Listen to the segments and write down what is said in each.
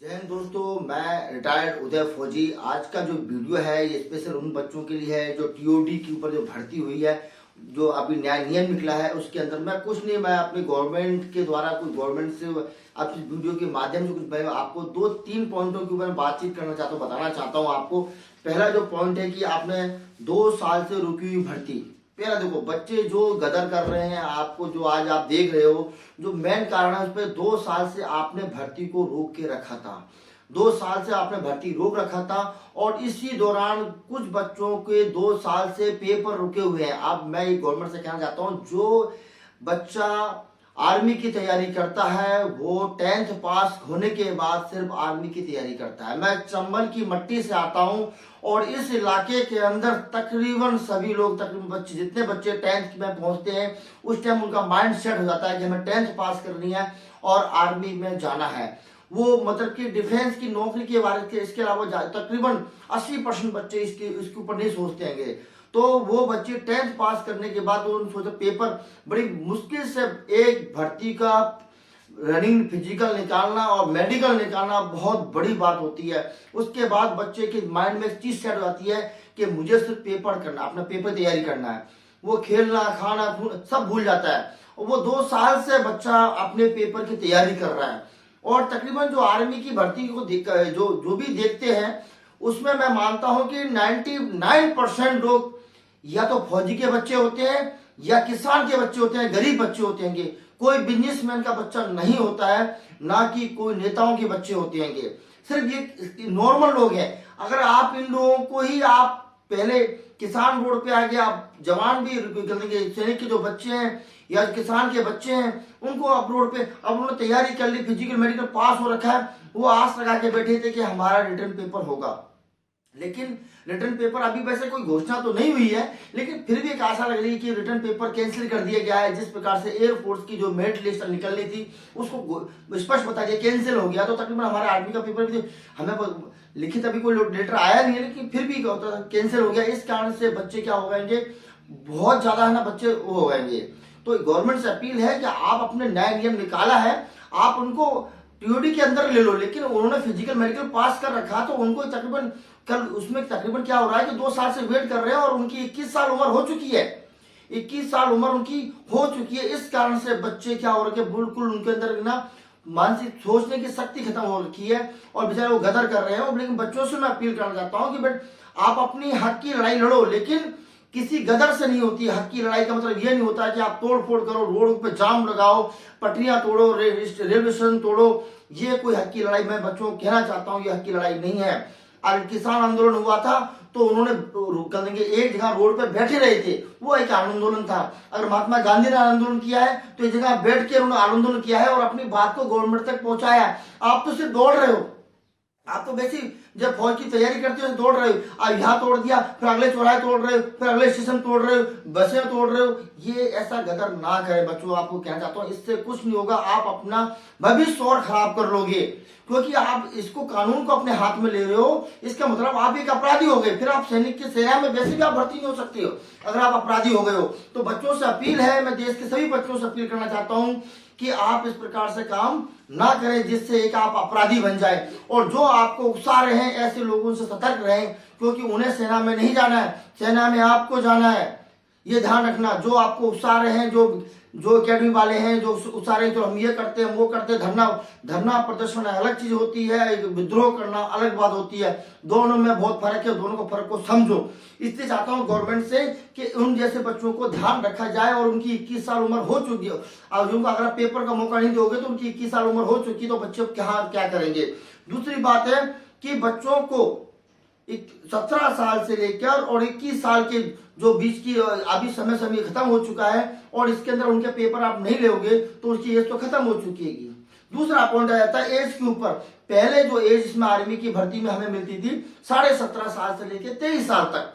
जय हिंद दोस्तों, मैं रिटायर्ड उदय फौजी। आज का जो वीडियो है ये स्पेशल उन बच्चों के लिए है जो टीओडी के ऊपर जो भर्ती हुई है, जो अभी न्याय नियम निकला है उसके अंदर मैं कुछ नहीं, मैं अपने गवर्नमेंट के द्वारा कुछ गवर्नमेंट से आप इस वीडियो के माध्यम से कुछ मैं आपको दो तीन पॉइंटों के ऊपर बातचीत करना चाहता हूँ, बताना चाहता हूँ आपको। पहला जो पॉइंट है कि आपने 2 साल से रुकी हुई भर्ती, पहला देखो बच्चे जो गदर कर रहे हैं, आपको जो आज आप देख रहे हो, जो मेन कारण है उस पर 2 साल से आपने भर्ती को रोक के रखा था। 2 साल से आपने भर्ती रोक रखा था और इसी दौरान कुछ बच्चों के 2 साल से पेपर रुके हुए हैं। अब मैं ये गवर्नमेंट से कहना चाहता हूँ, जो बच्चा आर्मी की तैयारी करता है वो 10th पास होने के बाद सिर्फ आर्मी की तैयारी करता है। मैं चंबल की मट्टी से आता हूँ और इस इलाके के अंदर तकरीबन सभी लोग, तकरीबन बच्चे, जितने बच्चे 10th में पहुंचते हैं उस टाइम उनका माइंड सेट हो जाता है कि हमें 10th पास करनी है और आर्मी में जाना है। वो मतलब कि डिफेंस की नौकरी के बारे में, इसके अलावा तकरीबन 80% बच्चे इसके ऊपर नहीं सोचते हैं। तो वो बच्चे 10th पास करने के बाद उन्होंने सोचा पेपर, बड़ी मुश्किल से एक भर्ती का रनिंग फिजिकल निकालना और मेडिकल निकालना बहुत बड़ी बात होती है। उसके बाद बच्चे के माइंड में एक चीज सेट हो जाती है कि मुझे सिर्फ पेपर करना, अपना पेपर तैयारी करना है। वो खेलना खाना सब भूल जाता है और वो 2 साल से बच्चा अपने पेपर की तैयारी कर रहा है। और तकरीबन जो आर्मी की भर्ती को जो भी देखते हैं उसमें मैं मानता हूं कि 99% लोग या तो फौजी के बच्चे होते हैं या किसान के बच्चे होते हैं, गरीब बच्चे होते हैं। कोई बिजनेसमैन का बच्चा नहीं होता है, ना कि कोई नेताओं के बच्चे होते हैं। सिर्फ ये नॉर्मल लोग हैं। अगर आप इन लोगों को ही आप पहले किसान रोड पे आ गया, आप जवान भी सैनिक के जो बच्चे हैं या किसान के बच्चे हैं उनको आप रोड पे, अब उन्होंने तैयारी कर ली, फिजिकल मेडिकल पास हो रखा है, वो आस लगा के बैठे थे कि हमारा रिटर्न पेपर होगा। लेकिन रिटर्न पेपर अभी वैसे कोई घोषणा तो नहीं हुई है, लेकिन फिर भी एक आशा लग रही है कि रिटर्न पेपर कैंसिल कर दिया गया है। जिस प्रकार से एयरफोर्स की जो मेरिट लिस्ट निकलनी थी उसको स्पष्ट बता दिया कैंसिल हो गया। तो तकरीबन हमारे आर्मी का पेपर भी हमें लिखित अभी कोई लेटर आया नहीं है, लेकिन फिर भी कैंसिल हो गया। इस कारण से बच्चे क्या हो गएंगे, बहुत ज्यादा है ना बच्चे वो हो गएंगे। तो गवर्नमेंट से अपील है कि आप अपने नया नियम निकाला है, आप उनको टीओडी के अंदर ले लो, लेकिन उन्होंने फिजिकल मेडिकल पास कर रखा तो उनको तकरीबन कल उसमें तकरीबन क्या हो रहा है कि 2 साल से वेट कर रहे हैं और उनकी 21 साल उम्र हो चुकी है। 21 साल उम्र उनकी हो चुकी है। इस कारण से बच्चे क्या हो रहे हैं, बिल्कुल उनके अंदर ना मानसिक सोचने की शक्ति खत्म हो रखी है और बेचारे वो गदर कर रहे हैं। लेकिन बच्चों से मैं अपील करना चाहता हूँ कि बेट आप अपनी हक की लड़ाई लड़ो, लेकिन किसी गदर से नहीं होती। हक की लड़ाई का मतलब यह नहीं होता कि आप तोड़ फोड़ करो, रोड पे जाम लगाओ, पटरियां तोड़ो, रेलवे स्टेशन तोड़ो। ये कोई हक की लड़ाई, मैं बच्चों को कहना चाहता हूँ, ये हक की लड़ाई नहीं है। और किसान आंदोलन हुआ था तो उन्होंने एक जगह रोड पे बैठे रहे थे, वो एक आंदोलन था। अगर महात्मा गांधी ने आंदोलन किया है तो एक जगह बैठ के उन्होंने आंदोलन किया है और अपनी बात को गवर्नमेंट तक पहुंचाया है। आप तो सिर्फ दौड़ रहे हो, आप तो वैसे जब फौज की तैयारी करते हो दौड़ रहे हो। अब यहाँ तोड़ दिया, फिर अगले चौराहे तोड़ रहे हो, फिर अगले स्टेशन तोड़ रहे हो, बसें तोड़ रहे हो। ये ऐसा गदर ना करें बच्चों, आपको कहना चाहता हूँ, इससे कुछ नहीं होगा। आप अपना भविष्य और खराब कर लोगे, क्योंकि आप इसको कानून को अपने हाथ में ले रहे हो। इसका मतलब आप एक अपराधी हो गए, फिर आप सैनिक की सेना में वैसे भी आप भर्ती नहीं हो सकते हो अगर आप अपराधी हो गए हो। तो बच्चों से अपील है, मैं देश के सभी बच्चों से अपील करना चाहता हूँ कि आप इस प्रकार से काम ना करें जिससे एक आप अपराधी बन जाए। और जो आपको उकसा रहे हैं ऐसे लोगों से सतर्क रहें, क्योंकि उन्हें सेना में नहीं जाना है, सेना में आपको जाना है। ये ध्यान रखना। जो आपको उकसा रहे हैं, जो एकेडमी वाले हैं जो उकसा रहे हैं, तो हम ये करते हैं वो करते हैं, धरना प्रदर्शन अलग चीज होती है, विद्रोह करना अलग बात होती है। दोनों में बहुत फर्क है, दोनों को फर्क को समझो। इसलिए चाहता हूं गवर्नमेंट से कि उन जैसे बच्चों को ध्यान रखा जाए और उनकी 21 साल उम्र हो चुकी है। अब जिनको अगर पेपर का मौका नहीं दोगे तो उनकी 21 साल उम्र हो चुकी, तो बच्चे क्या करेंगे। दूसरी बात है कि बच्चों को 17 साल से लेकर और 21 साल के जो बीच की अभी समय खत्म हो चुका है और इसके अंदर उनके पेपर आप नहीं लोगे तो उसकी एज तो खत्म हो चुकी है। दूसरा पॉइंट आ जाता है एज के ऊपर। पहले जो एज इसमें आर्मी की भर्ती में हमें मिलती थी 17.5 साल से लेकर 23 साल तक।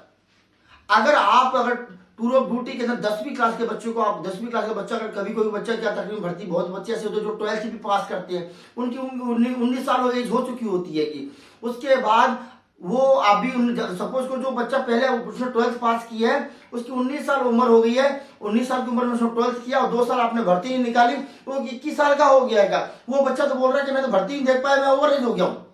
अगर टूर ऑफ ड्यूटी के अंदर 10वीं क्लास के बच्चों को, आप 10वीं क्लास का बच्चा, अगर कभी कोई बच्चा क्या तकरीबन भर्ती, बहुत बच्चे ऐसे होते हैं जो 12th भी पास करते हैं, उनकी 19 साल एज हो चुकी होती है कि उसके बाद वो अभी सपोज को जो बच्चा पहले उसने 12th पास किया है, उसकी 19 साल उम्र हो गई है, 19 साल की उम्र में उसने 12th किया और 2 साल आपने भर्ती नहीं निकाली, वो 21 साल का हो गया है। वो बच्चा तो बोल रहा है कि मैं तो भर्ती नहीं देख पाया, मैं ओवर एज हो गया हूँ।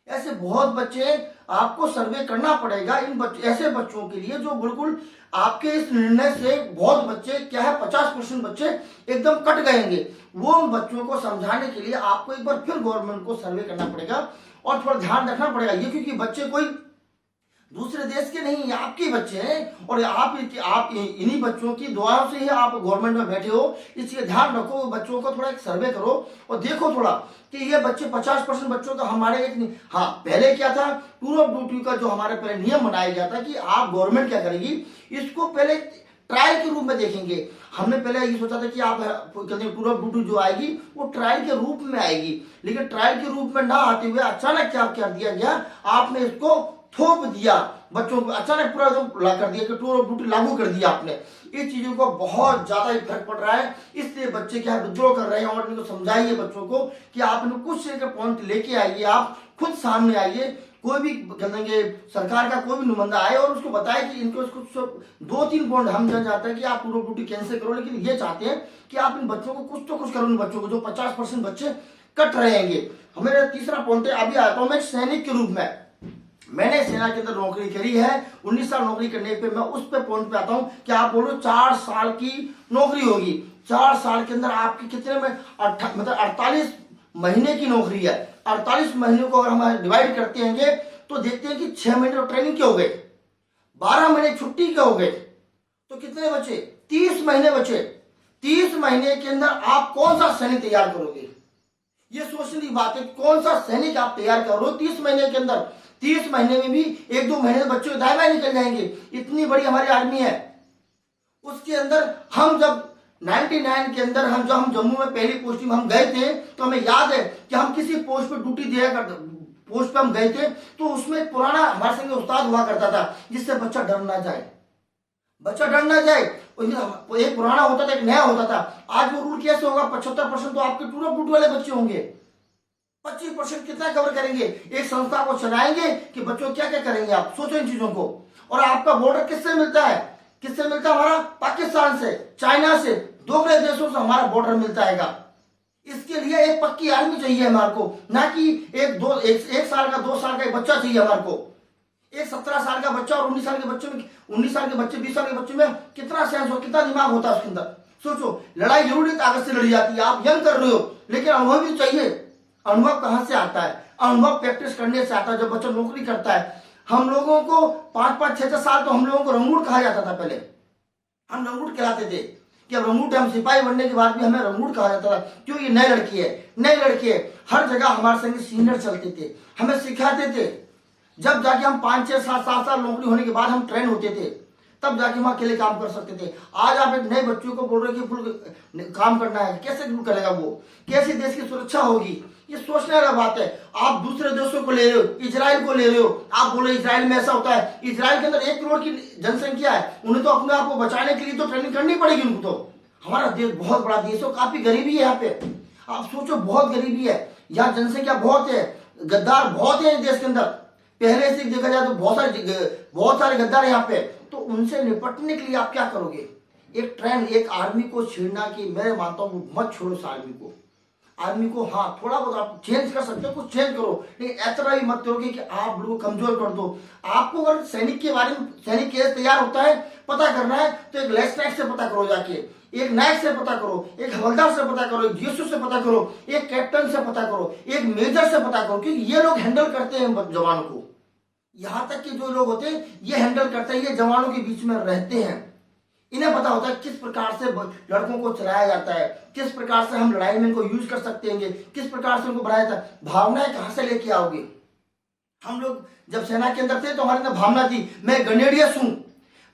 ऐसे बहुत बच्चे, आपको सर्वे करना पड़ेगा इन ऐसे बच्चों के लिए जो बिल्कुल आपके इस निर्णय से बहुत बच्चे क्या है 50% बच्चे एकदम कट गएंगे। वो उन बच्चों को समझाने के लिए आपको एक बार फिर गवर्नमेंट को सर्वे करना पड़ेगा और थोड़ा ध्यान रखना पड़ेगा। ये क्योंकि बच्चे कोई दूसरे देश के नहीं, आपके बच्चे हैं और आप इन्हीं बच्चों की दुआओं से ही आप गवर्नमेंट में बैठे हो, इसलिए ध्यान रखो। बच्चों को थोड़ा एक सर्वे करो और देखो थोड़ा कि ये बच्चे 50% बच्चों का हमारे एक हाँ पहले क्या था, टूर ऑफ ड्यूटी का जो हमारे पहले नियम बनाया गया था कि आप गवर्नमेंट क्या करेगी, इसको पहले ट्रायल के रूप में देखेंगे। हमने पहले ये सोचा था कि आप कहते हैं टूर ऑफ ड्यूटी जो आएगी वो ट्रायल के रूप में आएगी, लेकिन ट्रायल के रूप में ना आते हुए अचानक क्या कर दिया गया, आपने इसको थोप दिया बच्चों को, अचानक पूरा एकदम कर दिया कि टूर ऑफ ड्यूटी लागू कर दिया आपने। इस चीजों को बहुत ज्यादा इफेक्ट पड़ रहा है, इसलिए बच्चे क्या है विद्रोह कर रहे हैं। और इनको समझाइए बच्चों को कि आप इनको कुछ से पॉइंट लेके आइए, आप खुद सामने आइए, कोई भी कहेंगे सरकार का कोई भी नुमाइंदा आए और उसको बताए कि इनको कुछ 2-3 पॉइंट हम जान जाते हैं कि आप टूर ऑफ ड्यूटी कैंसिल करो, लेकिन ये चाहते हैं कि आप इन बच्चों को कुछ तो कुछ करो, इन बच्चों को जो 50% बच्चे कट रहेंगे। हमारा तीसरा पॉइंट है, अभी आता हूं मैं सैनिक के रूप में, मैंने सेना के अंदर नौकरी करी है, 19 साल नौकरी करने पे मैं उस पे पॉइंट पे आता हूं कि आप बोलो 4 साल की नौकरी होगी, 4 साल के अंदर आपकी कितने में मतलब 48 महीने की नौकरी है। 48 महीने को अगर हम डिवाइड करते हैं तो देखते हैं कि 6 महीने तो ट्रेनिंग के हो गए, 12 महीने छुट्टी के हो गए, तो कितने बचे 30 महीने बचे। 30 महीने के अंदर आप कौन सा सैनिक तैयार करोगे, ये सोचने की बात है। कौन सा सैनिक आप तैयार कर रहे हो 30 महीने के अंदर। 30 महीने में भी 1-2 महीने बच्चों दाएं बाएं निकल जाएंगे, इतनी बड़ी हमारी आर्मी है। उसके अंदर हम जब 99 के अंदर हम जम्मू में पहली पोस्टिंग हम गए थे, तो हमें याद है कि हम किसी पोस्ट पे ड्यूटी दिया करते, पोस्ट पे हम गए थे, तो उसमें एक पुराना हमारे संग उस्ताद हुआ करता था जिससे बच्चा डर ना जाए, बच्चा डर ना जाए। एक पुराना होता था, एक नया होता था। आज वो रूल कैसे होगा, 75% तो आपके टूर ऑफ ड्यूटी वाले बच्चे होंगे, 25% कितना कवर करेंगे, एक संस्था को चलाएंगे कि बच्चों क्या क्या करेंगे। आप सोचो इन चीजों को। और आपका बॉर्डर किससे मिलता है, किससे मिलता है, हमारा पाकिस्तान से, चाइना से, दोगले देशों से हमारा बॉर्डर मिलता है। इसके लिए एक पक्की आर्मी चाहिए हमारे को, ना कि एक साल का 2 साल का एक बच्चा चाहिए हमारे को। एक 17 साल का बच्चा और 19 साल के बच्चे में, 19 साल के बच्चे 20 साल के बच्चे में कितना सेंस हो, कितना दिमाग होता है उसके अंदर। सोचो, लड़ाई जरूरी ताकत से लड़ी जाती है, आप यंग कर रहे हो, लेकिन अनुभव भी चाहिए। अनुभव कहां से आता है, अनुभव प्रैक्टिस करने से आता है। जब बच्चा नौकरी करता है, हम लोगों को 5-5, 6-6 साल तो हम लोगों को रंगूट कहा जाता था। पहले हम रंगूट कहलाते थे कि अब रंगूट, हम सिपाही बनने के बाद भी हमें रंगूट कहा जाता था। क्यों, ये नए लड़की है, नए लड़के हर जगह हमारे संग सीनियर चलते थे, हमें सिखाते थे। जब जाके हम 5, 6, 7 साल नौकरी होने के बाद हम ट्रेन होते थे, तब जाके हम अकेले काम कर सकते थे। आज आप एक नए बच्चों को बोल रहे कि फुल काम करना है, कैसे करेगा वो, कैसे देश की सुरक्षा होगी, ये सोचने वाला बात है। आप दूसरे देशों को ले रहे हो, इजराइल को ले रहे हो, आप बोले इजराइल में ऐसा होता है। इजराइल के अंदर 1 करोड़ की जनसंख्या है, उन्हें तो अपने आप को बचाने के लिए तो ट्रेनिंग करनी पड़ेगी उनको। तो हमारा देश बहुत बड़ा देश है, काफी गरीबी है यहाँ पे, आप सोचो बहुत गरीबी है यहाँ, जनसंख्या बहुत है, गद्दार बहुत है देश के अंदर। पहले से देखा जाए तो बहुत सारे गद्दार है यहाँ पे। तो उनसे निपटने के लिए आप क्या करोगे, एक ट्रेन, एक आर्मी को छेड़ना कि मैं मानता हूँ मत छोड़ो उस आर्मी को। हाँ, थोड़ा बहुत आप चेंज कर सकते हो, कुछ चेंज करो, लेकिन ऐसा भी मत करोगे कि आप लोगों को कमजोर कर दो। आपको अगर सैनिक के बारे में, सैनिक केस तैयार होता है, पता करना है तो एक लेफ्टिनेंट से पता करो, जाके एक नायक से पता करो, एक हवलदार से पता करो, एक जीएसओ से पता करो, एक कैप्टन से पता करो, एक मेजर से पता करो, क्योंकि ये लोग हैंडल करते हैं जवानों को। यहां तक कि जो लोग होते हैं ये हैंडल करते हैं, ये जवानों के बीच में रहते हैं, इन्हें पता होता है किस प्रकार से लड़कों को चलाया जाता है, किस प्रकार से हम लड़ाई में इनको यूज कर सकते हैं, किस प्रकार से उनको बढ़ाया जाता है। भावनाएं कहां से लेके आओगे। हम लोग जब सेना के अंदर थे तो हमारे अंदर भावना थी, मैं गणेडियस हूं,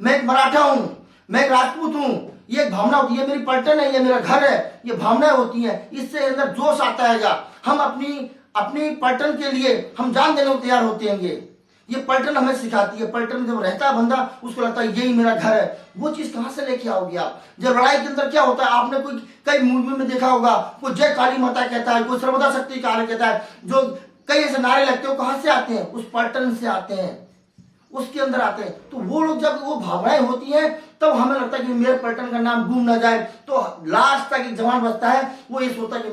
मैं एक मराठा हूं, मैं एक राजपूत हूं, ये एक भावना होती है, मेरी पलटन है, ये मेरा घर है, ये भावनाएं होती हैं। इससे अंदर जोश आता है, हम अपनी पलटन के लिए हम जान देने को तैयार होते हैं। ये पलटन हमें सिखाती है। पलटन में जब रहता है बंदा, उसको लगता है यही मेरा घर है। वो चीज कहां से लेके आओगे आप। जब लड़ाई के अंदर क्या होता है, आपने कोई कई मूवी में देखा होगा, कोई जय काली माता कहता है, कोई सर्वदा शक्ति कार्य कहता है, जो कई ऐसे नारे लगते हो, कहां से आते हैं? उस पैटर्न से आते हैं, उसके अंदर आते हैं। तो वो लोग जब वो भावनाएं होती हैं तब हमें लगता है कि मेरे पैटर्न का नाम डूब ना जाए। तो लास्ट तक एक जवान बचता है, वो ये सोचता है कि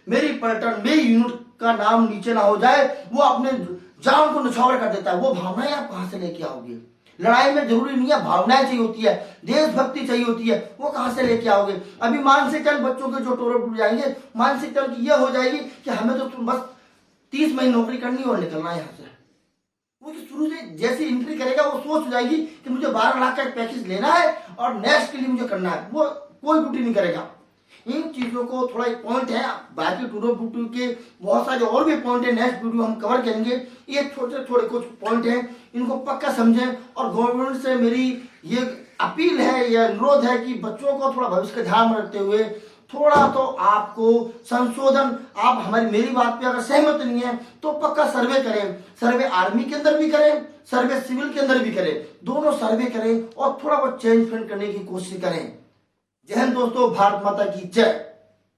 मेरी पैटर्न, मेरी यूनिट का नाम नीचे ना हो जाए। वो अपने जान को निछावर कर देता है। वो भावनाएं आप कहां से लेके आओगे? लड़ाई में जरूरी नहीं है भावनाएं चाहिए होती है, देशभक्ति चाहिए होती है, वो कहां से लेके आओगे? अभी मानसिकता बच्चों के जो टोरे टूट जाएंगे, मानसिकता की यह हो जाएगी कि हमें तो बस 30 महीने नौकरी करनी और निकलना है यहाँ से। वो शुरू से जैसे एंट्री करेगा वो सोच हो जाएगी कि मुझे 12 लाख का पैकेज लेना है और नेक्स्ट के लिए मुझे करना है। वो कोई ड्यूटी नहीं करेगा। इन चीजों को थोड़ा एक पॉइंट है, बाकी टूडो टू के बहुत सारे और भी पॉइंट है, नेक्स्ट वीडियो हम कवर करेंगे। ये छोटे छोटे कुछ पॉइंट हैं, इनको पक्का समझें। और गवर्नमेंट से मेरी ये अपील है, यह अनुरोध है कि बच्चों को थोड़ा भविष्य का ध्यान रखते हुए थोड़ा तो आपको संशोधन, आप हमारी मेरी बात पे अगर सहमत नहीं है तो पक्का सर्वे करें। सर्वे आर्मी के अंदर भी करें, सर्वे सिविल के अंदर भी करें, दोनों सर्वे करें और थोड़ा बहुत चेंज करने की कोशिश करें। जय हिंद दोस्तों, भारत माता की जय।